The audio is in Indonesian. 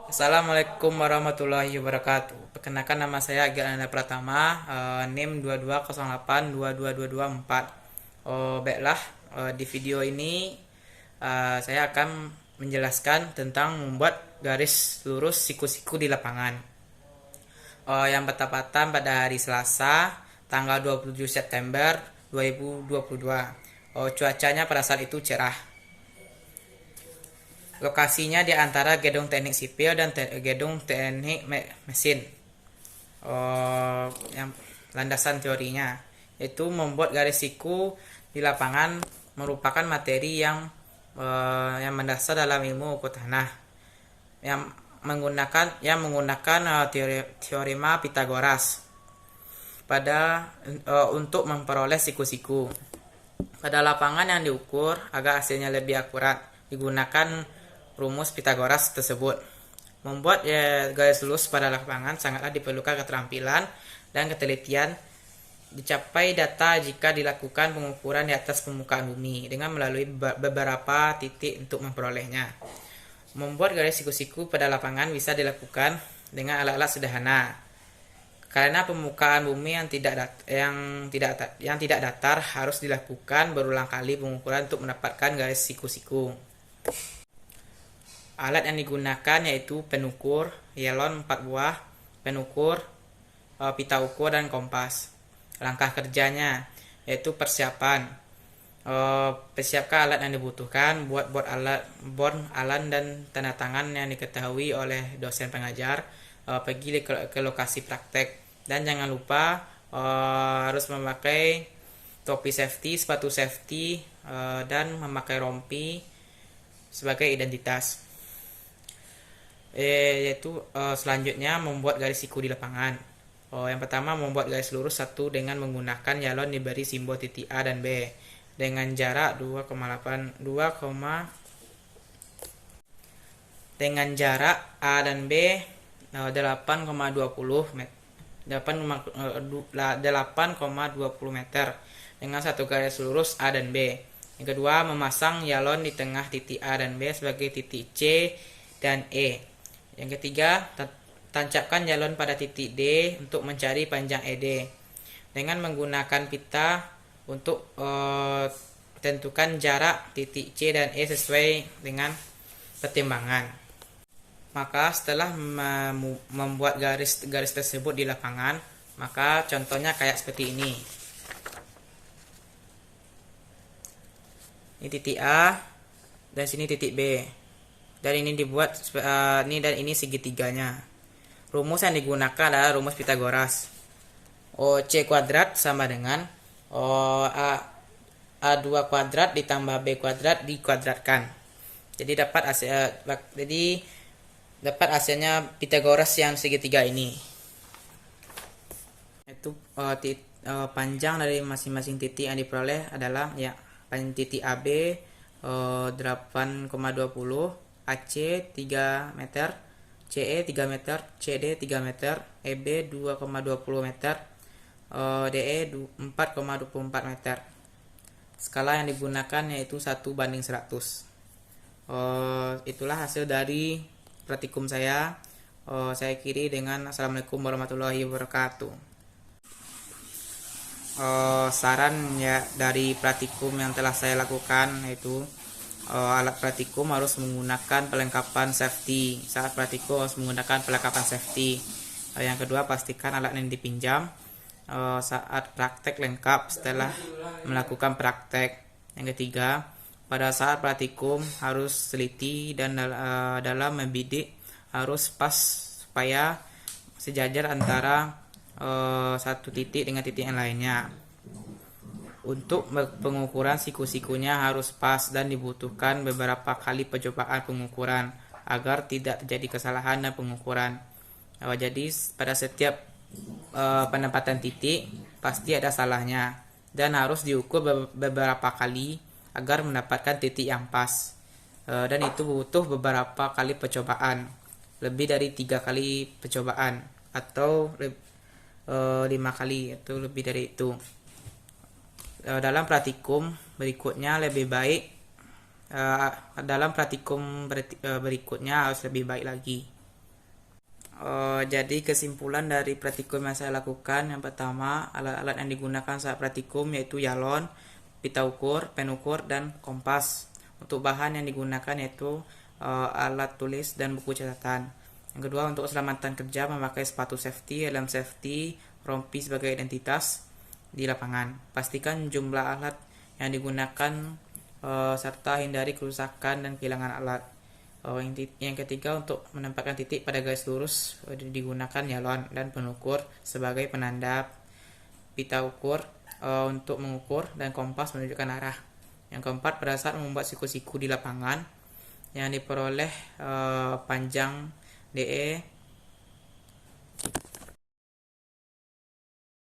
Assalamualaikum warahmatullahi wabarakatuh. Perkenalkan, nama saya Agil Ananda Pratama, NIM 2208222224. Baiklah, di video ini saya akan menjelaskan tentang membuat garis lurus siku-siku di lapangan. Yang bertepatan pada hari Selasa, tanggal 27 September 2022. Cuacanya pada saat itu cerah. Lokasinya di antara gedung teknik sipil dan gedung teknik mesin. Yang landasan teorinya yaitu membuat garis siku di lapangan merupakan materi yang mendasar dalam ilmu ukur tanah yang menggunakan teorema Pythagoras untuk memperoleh siku-siku. Pada lapangan yang diukur agar hasilnya lebih akurat digunakan rumus Pythagoras tersebut. Membuat garis lurus pada lapangan sangatlah diperlukan keterampilan dan ketelitian dicapai data jika dilakukan pengukuran di atas permukaan bumi dengan melalui beberapa titik untuk memperolehnya. Membuat garis siku-siku pada lapangan bisa dilakukan dengan alat-alat sederhana. Karena permukaan bumi yang tidak datar harus dilakukan berulang kali pengukuran untuk mendapatkan garis siku-siku. Alat yang digunakan yaitu penukur, yelon 4 buah, penukur, pita ukur, dan kompas. Langkah kerjanya yaitu persiapan. Persiapkan alat yang dibutuhkan, buat bord alat dan tanda tangan yang diketahui oleh dosen pengajar, pergi ke lokasi praktek, dan jangan lupa harus memakai topi safety, sepatu safety, dan memakai rompi sebagai identitas. Selanjutnya membuat garis siku di lapangan. Yang pertama, membuat garis lurus satu dengan menggunakan yalon diberi simbol titik A dan B dengan jarak 2,8 dengan jarak A dan B 8,20 meter dengan satu garis lurus A dan B. Yang kedua, memasang yalon di tengah titik A dan B sebagai titik C dan E. Yang ketiga, tancapkan yalon pada titik D untuk mencari panjang ED dengan menggunakan pita untuk tentukan jarak titik C dan E sesuai dengan pertimbangan. Maka setelah membuat garis tersebut di lapangan, maka contohnya kayak seperti ini. Ini titik A dan sini titik B. Dan ini dibuat dan ini segitiganya. Rumus yang digunakan adalah rumus Pythagoras. C kuadrat sama dengan A2 kuadrat ditambah B kuadrat dikuadratkan. Jadi dapat hasilnya Pythagoras yang segitiga ini. Itu panjang dari masing-masing titik yang diperoleh adalah titik AB 8,20, AC 3 meter, CE 3 meter, CD 3 meter, EB 2,20 meter, DE 4,24 meter. Skala yang digunakan yaitu 1:100. Itulah hasil dari praktikum saya. Saya akhiri dengan Assalamualaikum warahmatullahi wabarakatuh. Saran dari praktikum yang telah saya lakukan yaitu alat praktikum harus menggunakan perlengkapan safety. Saat praktikum harus menggunakan perlengkapan safety. Yang kedua, pastikan alat yang dipinjam saat praktek lengkap setelah melakukan praktek. Yang ketiga, pada saat praktikum harus teliti dan dalam membidik harus pas supaya sejajar antara satu titik dengan titik yang lainnya. Untuk pengukuran siku-sikunya harus pas dan dibutuhkan beberapa kali percobaan pengukuran agar tidak terjadi kesalahan dan pengukuran. Jadi pada setiap penempatan titik pasti ada salahnya dan harus diukur beberapa kali agar mendapatkan titik yang pas. Dan itu butuh beberapa kali percobaan, lebih dari 3 kali percobaan atau 5 kali atau lebih dari itu. Dalam praktikum berikutnya harus lebih baik lagi. Jadi kesimpulan dari praktikum yang saya lakukan, yang pertama alat-alat yang digunakan saat praktikum yaitu galon, pita ukur, pen ukur, dan kompas. Untuk bahan yang digunakan yaitu alat tulis dan buku catatan. Yang kedua, untuk keselamatan kerja memakai sepatu safety, helm safety, rompi sebagai identitas di lapangan. Pastikan jumlah alat yang digunakan serta hindari kerusakan dan kehilangan alat. Yang ketiga, untuk menempatkan titik pada garis lurus digunakan galon dan penukur sebagai penanda, pita ukur untuk mengukur, dan kompas menunjukkan arah. Yang keempat, pada saat membuat siku-siku di lapangan yang diperoleh panjang DE